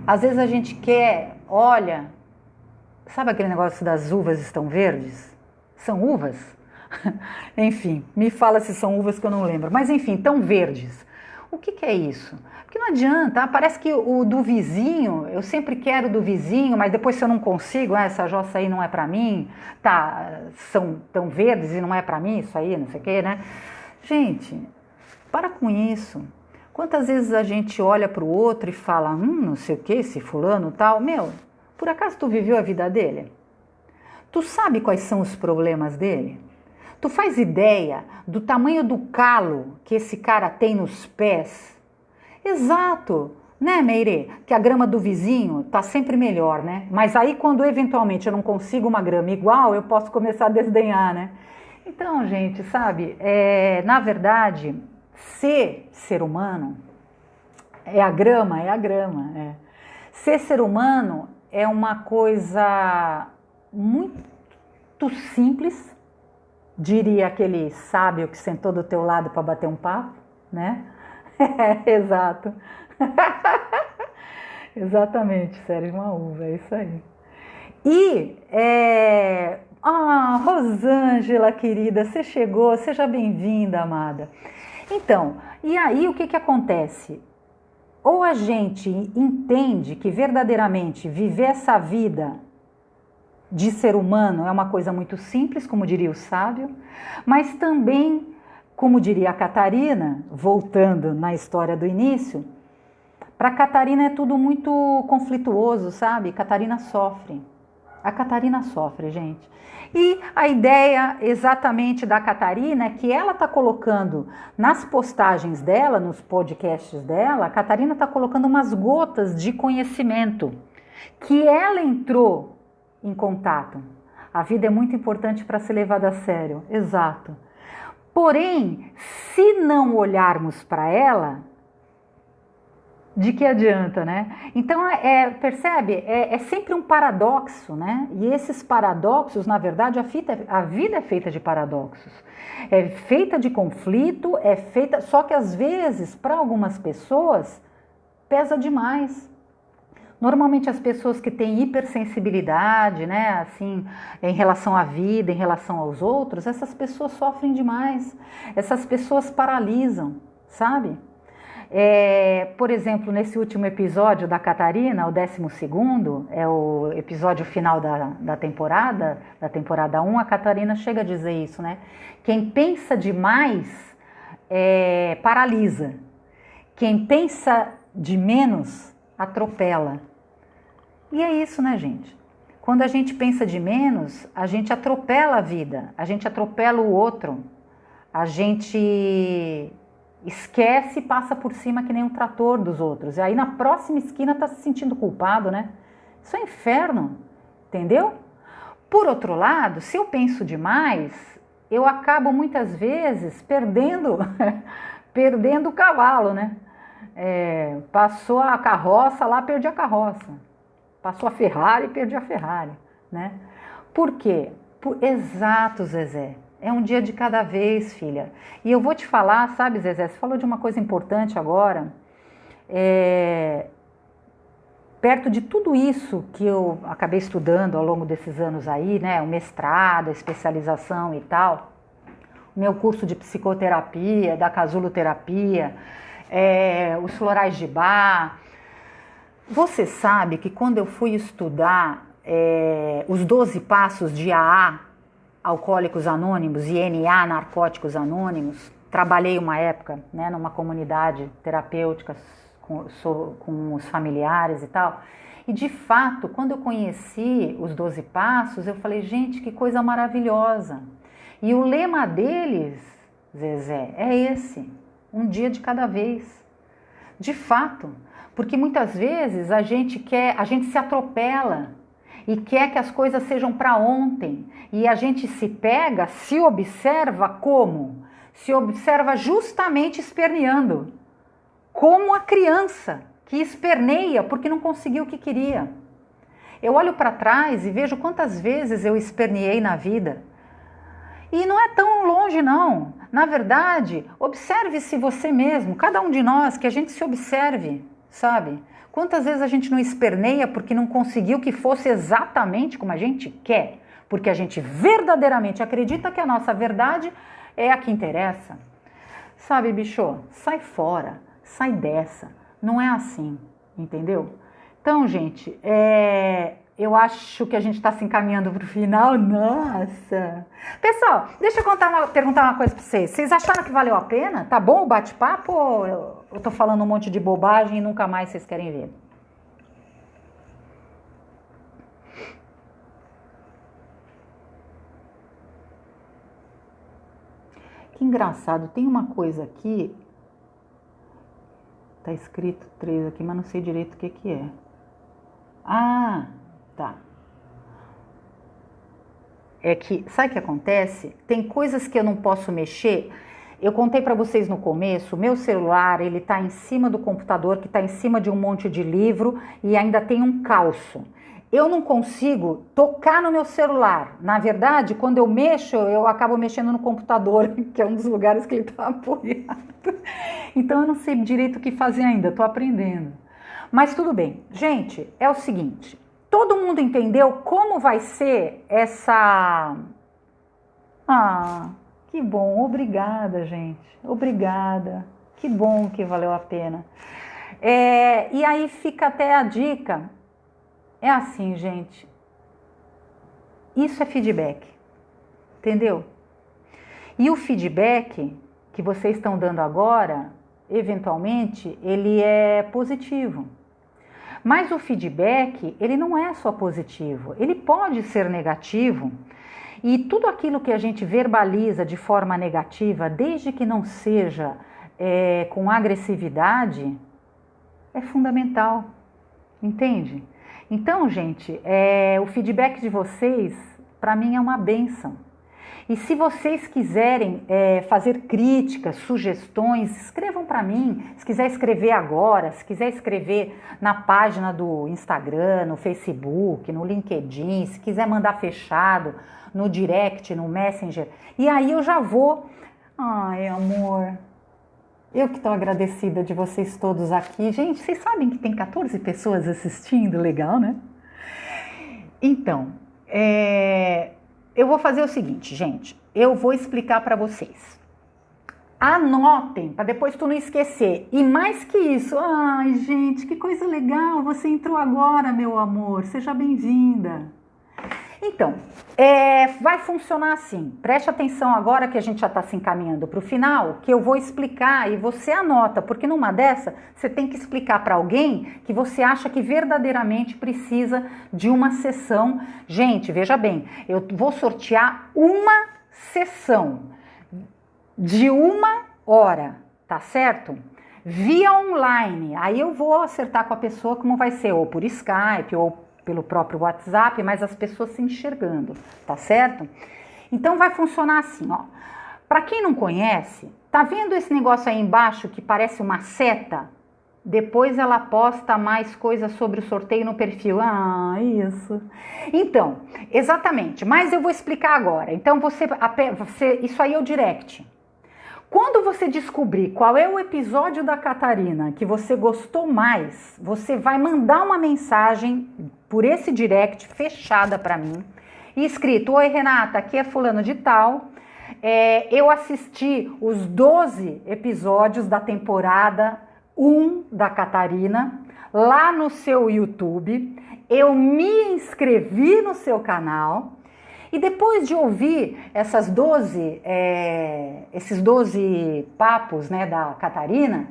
Às vezes a gente olha, sabe aquele negócio das uvas estão verdes? São uvas? Enfim, me fala se são uvas que eu não lembro. Mas enfim, estão verdes. O que é isso? Porque não adianta, parece que o do vizinho, eu sempre quero do vizinho, mas depois se eu não consigo, essa jossa aí não é pra mim, são tão verdes e não é pra mim, isso aí, não sei o que, né? Gente, para com isso. Quantas vezes a gente olha para o outro e fala, não sei o que, esse fulano tal, por acaso tu viveu a vida dele? Tu sabe quais são os problemas dele? Tu faz ideia do tamanho do calo que esse cara tem nos pés? Exato, né, Meire? Que a grama do vizinho tá sempre melhor, né? Mas aí quando eventualmente eu não consigo uma grama igual, eu posso começar a desdenhar, né? Então, gente, sabe, na verdade... Ser humano é a grama. Ser ser humano é uma coisa muito simples, diria aquele sábio que sentou do teu lado para bater um papo, né? Exato. Exatamente, Sérgio, uma uva, é isso aí. E, Rosângela, querida, você chegou, seja bem-vinda, amada. Então, e aí o que acontece? Ou a gente entende que verdadeiramente viver essa vida de ser humano é uma coisa muito simples, como diria o sábio, mas também, como diria a Catarina, voltando na história do início, para Catarina é tudo muito conflituoso, sabe? Catarina sofre. A Catarina sofre, gente. E a ideia exatamente da Catarina é que ela está colocando nas postagens dela, nos podcasts dela, a Catarina está colocando umas gotas de conhecimento que ela entrou em contato. A vida é muito importante para ser levada a sério, exato. Porém, se não olharmos para ela, de que adianta, né? Então, percebe? É sempre um paradoxo, né? E esses paradoxos, na verdade, a vida é feita de paradoxos. É feita de conflito, só que às vezes, para algumas pessoas, pesa demais. Normalmente as pessoas que têm hipersensibilidade, né, assim, em relação à vida, em relação aos outros, essas pessoas sofrem demais. Essas pessoas paralisam, sabe? Por exemplo, nesse último episódio da Catarina, o 12º, é o episódio final da temporada 1, a Catarina chega a dizer isso, né? Quem pensa demais paralisa. Quem pensa de menos atropela. E é isso, né, gente? Quando a gente pensa de menos, a gente atropela a vida, a gente atropela o outro, a gente esquece e passa por cima que nem um trator dos outros. E aí na próxima esquina tá se sentindo culpado, né? Isso é inferno, entendeu? Por outro lado, se eu penso demais, eu acabo muitas vezes perdendo o cavalo, né? Passou a carroça lá, perdi a carroça. Passou a Ferrari, perdi a Ferrari, né? Por quê? Exato, Zezé. É um dia de cada vez, filha. E eu vou te falar, sabe, Zezé, você falou de uma coisa importante agora. Perto de tudo isso que eu acabei estudando ao longo desses anos aí, né? O mestrado, a especialização e tal. Meu curso de psicoterapia, da casuloterapia, os florais de Bach. Você sabe que quando eu fui estudar os 12 passos de AA, Alcoólicos Anônimos, e NA, Narcóticos Anônimos, trabalhei uma época, né, numa comunidade terapêutica com os familiares e tal, e de fato, quando eu conheci os 12 passos, eu falei, gente, que coisa maravilhosa. E o lema deles, Zezé, é esse, um dia de cada vez. De fato, porque muitas vezes a gente se atropela e quer que as coisas sejam para ontem. E a gente se observa como? Se observa justamente esperneando. Como a criança que esperneia porque não conseguiu o que queria. Eu olho para trás e vejo quantas vezes eu esperneei na vida. E não é tão longe não. Na verdade, observe-se você mesmo, cada um de nós, que a gente se observe, sabe? Quantas vezes a gente não esperneia porque não conseguiu que fosse exatamente como a gente quer? Porque a gente verdadeiramente acredita que a nossa verdade é a que interessa. Sabe, bicho, sai fora, sai dessa. Não é assim, entendeu? Então, gente, eu acho que a gente está se encaminhando para o final. Nossa! Pessoal, deixa eu perguntar uma coisa para vocês. Vocês acharam que valeu a pena? Tá bom o bate-papo ou eu tô falando um monte de bobagem e nunca mais vocês querem ver? Que engraçado, tem uma coisa aqui, tá escrito 3 aqui, mas não sei direito o que é. Ah, tá. Sabe o que acontece? Tem coisas que eu não posso mexer. Eu contei para vocês no começo, meu celular, ele tá em cima do computador, que tá em cima de um monte de livro e ainda tem um calço. Eu não consigo tocar no meu celular. Na verdade, quando eu mexo, eu acabo mexendo no computador, que é um dos lugares que ele tá apoiado. Então eu não sei direito o que fazer ainda, tô aprendendo. Mas tudo bem. Gente, é o seguinte, todo mundo entendeu como vai ser essa... Ah, que bom, obrigada, gente. Obrigada. Que bom que valeu a pena. E aí fica até a dica. É assim, gente. Isso é feedback, entendeu? E o feedback que vocês estão dando agora, eventualmente, ele é positivo. Mas o feedback, ele não é só positivo, ele pode ser negativo. E tudo aquilo que a gente verbaliza de forma negativa, desde que não seja com agressividade, é fundamental, entende? Então, gente, o feedback de vocês, para mim, é uma bênção. E se vocês quiserem fazer críticas, sugestões, escrevam para mim. Se quiser escrever agora, se quiser escrever na página do Instagram, no Facebook, no LinkedIn, se quiser mandar fechado, no direct, no Messenger. E aí eu já vou... Ai, amor, eu que estou agradecida de vocês todos aqui. Gente, vocês sabem que tem 14 pessoas assistindo, legal, né? Então, eu vou fazer o seguinte, gente, eu vou explicar para vocês. Anotem, para depois tu não esquecer. E mais que isso, ai, gente, que coisa legal, você entrou agora, meu amor, seja bem-vinda. Então, vai funcionar assim, preste atenção agora que a gente já está se encaminhando para o final, que eu vou explicar e você anota, porque numa dessa você tem que explicar para alguém que você acha que verdadeiramente precisa de uma sessão. Gente, veja bem, eu vou sortear uma sessão de 1 hora, tá certo? Via online, aí eu vou acertar com a pessoa como vai ser, ou por Skype, ou pelo próprio WhatsApp, mas as pessoas se enxergando, tá certo? Então vai funcionar assim, ó. Para quem não conhece, tá vendo esse negócio aí embaixo que parece uma seta? Depois ela posta mais coisas sobre o sorteio no perfil. Ah, isso. Então, exatamente, mas eu vou explicar agora. Então isso aí é o direct. Quando você descobrir qual é o episódio da Catarina que você gostou mais, você vai mandar uma mensagem por esse direct fechada para mim, escrito: oi Renata, aqui é fulano de tal, eu assisti os 12 episódios da temporada 1 da Catarina lá no seu YouTube, eu me inscrevi no seu canal. E depois de ouvir esses 12 papos, né, da Catarina,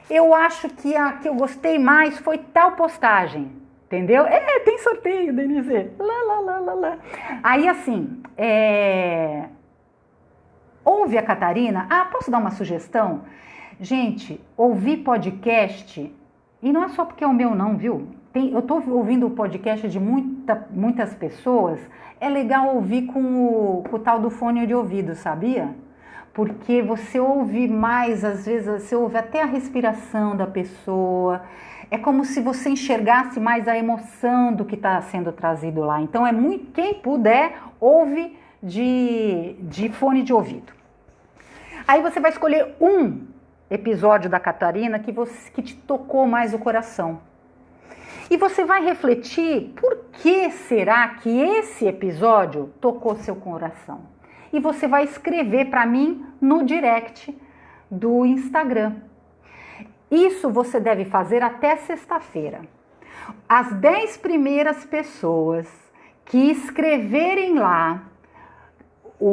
eu acho que a que eu gostei mais foi tal postagem, entendeu? Tem sorteio, Denise. Lá. Aí assim, ouve a Catarina. Ah, posso dar uma sugestão? Gente, ouvir podcast, e não é só porque é o meu não, viu? Eu tô ouvindo o podcast de muitas pessoas. É legal ouvir com o tal do fone de ouvido, sabia? Porque você ouve mais, às vezes você ouve até a respiração da pessoa. É como se você enxergasse mais a emoção do que está sendo trazido lá. Então quem puder, ouve de fone de ouvido. Aí você vai escolher um episódio da Catarina que te tocou mais o coração. E você vai refletir por que será que esse episódio tocou seu coração. E você vai escrever para mim no direct do Instagram. Isso você deve fazer até sexta-feira. As 10 primeiras pessoas que escreverem lá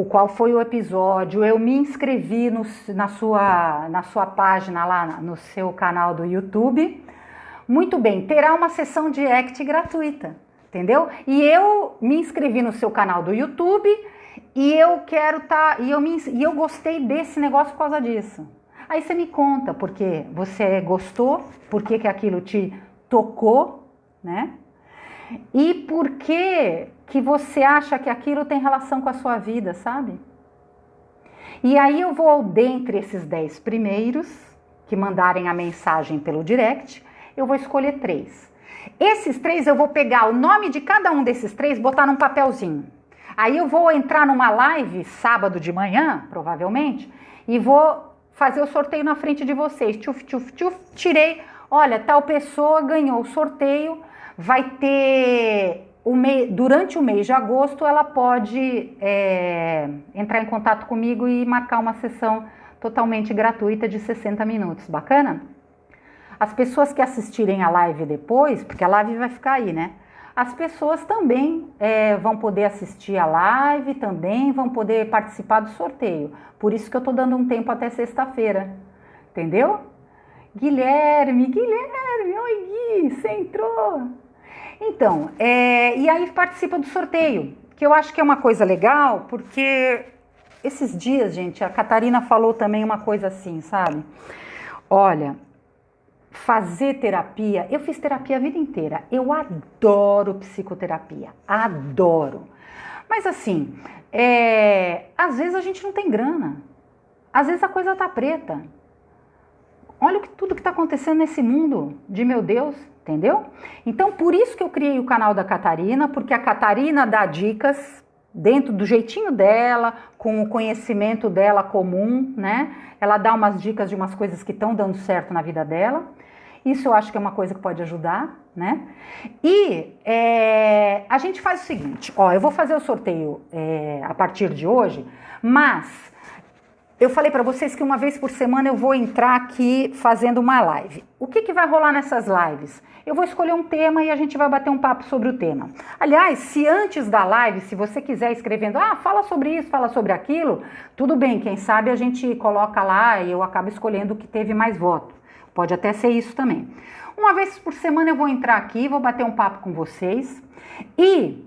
qual foi o episódio, eu me inscrevi na sua página lá, no seu canal do YouTube. Muito bem, terá uma sessão de ACT gratuita, entendeu? E eu me inscrevi no seu canal do YouTube e eu quero e eu gostei desse negócio por causa disso. Aí você me conta porque você gostou, por que aquilo te tocou, né? E por que você acha que aquilo tem relação com a sua vida, sabe? E aí eu vou dentre esses 10 primeiros que mandarem a mensagem pelo direct, eu vou escolher 3. Esses 3 eu vou pegar o nome de cada um desses 3, botar num papelzinho. Aí eu vou entrar numa live sábado de manhã, provavelmente, e vou fazer o sorteio na frente de vocês. Tchuf, tirei, olha, tal pessoa ganhou o sorteio, vai ter, durante o mês de agosto, ela pode entrar em contato comigo e marcar uma sessão totalmente gratuita de 60 minutos. Bacana? As pessoas que assistirem a live depois, porque a live vai ficar aí, né? as pessoas também vão poder assistir a live, também vão poder participar do sorteio. Por isso que eu estou dando um tempo até sexta-feira, entendeu? Guilherme, oi Gui, você entrou? Então, e aí participa do sorteio, que eu acho que é uma coisa legal, porque esses dias, gente, a Catarina falou também uma coisa assim, sabe? Olha, fazer terapia, eu fiz terapia a vida inteira, eu adoro psicoterapia, adoro. Mas assim, às vezes a gente não tem grana, às vezes a coisa tá preta. Olha tudo que está acontecendo nesse mundo de meu Deus, entendeu? Então, por isso que eu criei o canal da Catarina, porque a Catarina dá dicas dentro do jeitinho dela, com o conhecimento dela comum, né? Ela dá umas dicas de umas coisas que estão dando certo na vida dela. Isso eu acho que é uma coisa que pode ajudar, né? E a gente faz o seguinte, ó, eu vou fazer o sorteio a partir de hoje, mas eu falei para vocês que uma vez por semana eu vou entrar aqui fazendo uma live. O que vai rolar nessas lives? Eu vou escolher um tema e a gente vai bater um papo sobre o tema. Aliás, se antes da live, se você quiser escrevendo, fala sobre isso, fala sobre aquilo, tudo bem, quem sabe a gente coloca lá e eu acabo escolhendo o que teve mais voto. Pode até ser isso também. Uma vez por semana eu vou entrar aqui, vou bater um papo com vocês e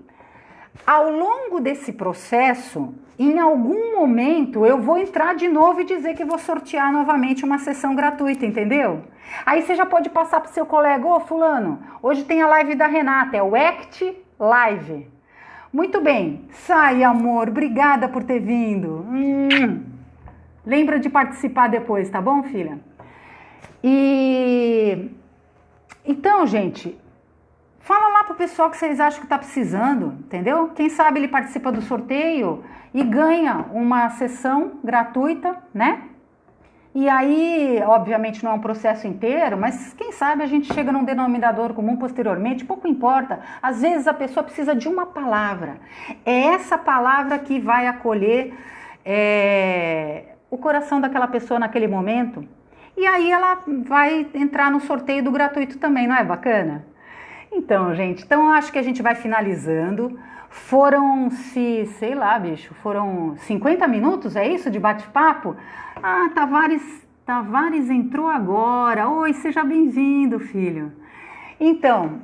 ao longo desse processo, em algum momento eu vou entrar de novo e dizer que vou sortear novamente uma sessão gratuita, entendeu? Aí você já pode passar para o seu colega, ô fulano, hoje tem a live da Renata, é o ACT Live. Muito bem, sai amor, obrigada por ter vindo. Lembra de participar depois, tá bom, filha? E então, gente, fala lá pro pessoal que vocês acham que tá precisando, entendeu? Quem sabe ele participa do sorteio e ganha uma sessão gratuita, né? E aí, obviamente não é um processo inteiro, mas quem sabe a gente chega num denominador comum posteriormente, pouco importa. Às vezes a pessoa precisa de uma palavra. É essa palavra que vai acolher o coração daquela pessoa naquele momento. E aí ela vai entrar no sorteio do gratuito também, não é bacana? Então, gente, eu acho que a gente vai finalizando. Foram 50 minutos, é isso, de bate-papo? Tavares entrou agora. Oi, seja bem-vindo, filho. Então,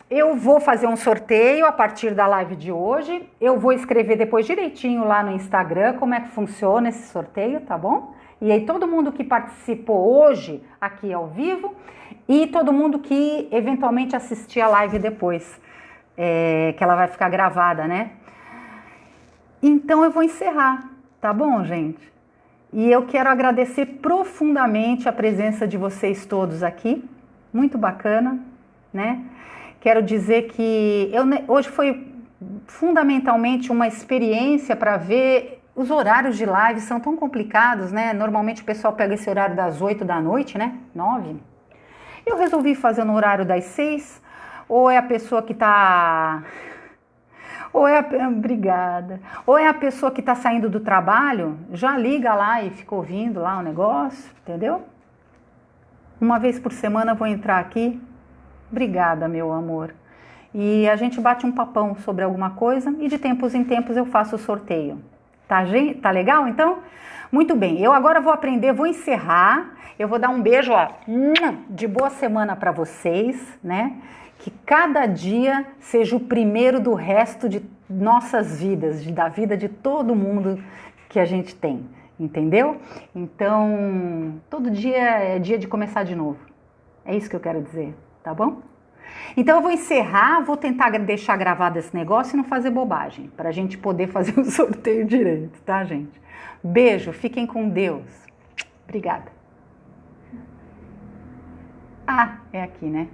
eu vou fazer um sorteio a partir da live de hoje. Eu vou escrever depois direitinho lá no Instagram como é que funciona esse sorteio, tá bom? E aí todo mundo que participou hoje aqui ao vivo e todo mundo que eventualmente assistir a live depois, que ela vai ficar gravada, né? Então eu vou encerrar, tá bom, gente? E eu quero agradecer profundamente a presença de vocês todos aqui, muito bacana, né? Quero dizer que hoje foi fundamentalmente uma experiência para ver. Os horários de live são tão complicados, né? Normalmente o pessoal pega esse horário das 8 da noite, né? 9. Eu resolvi fazer no horário das 6. Ou é a pessoa que tá... Obrigada. Ou é a pessoa que tá saindo do trabalho, já liga lá e fica ouvindo lá o negócio, entendeu? Uma vez por semana eu vou entrar aqui. Obrigada, meu amor. E a gente bate um papão sobre alguma coisa e de tempos em tempos eu faço o sorteio. Tá legal, então? Muito bem, eu agora vou aprender, vou encerrar, eu vou dar um beijo, ó, de boa semana para vocês, né? Que cada dia seja o primeiro do resto de nossas vidas, da vida de todo mundo que a gente tem, entendeu? Então, todo dia é dia de começar de novo, é isso que eu quero dizer, tá bom? Então eu vou encerrar, vou tentar deixar gravado esse negócio e não fazer bobagem, para a gente poder fazer o sorteio direito, tá, gente? Beijo, fiquem com Deus. Obrigada. É aqui, né?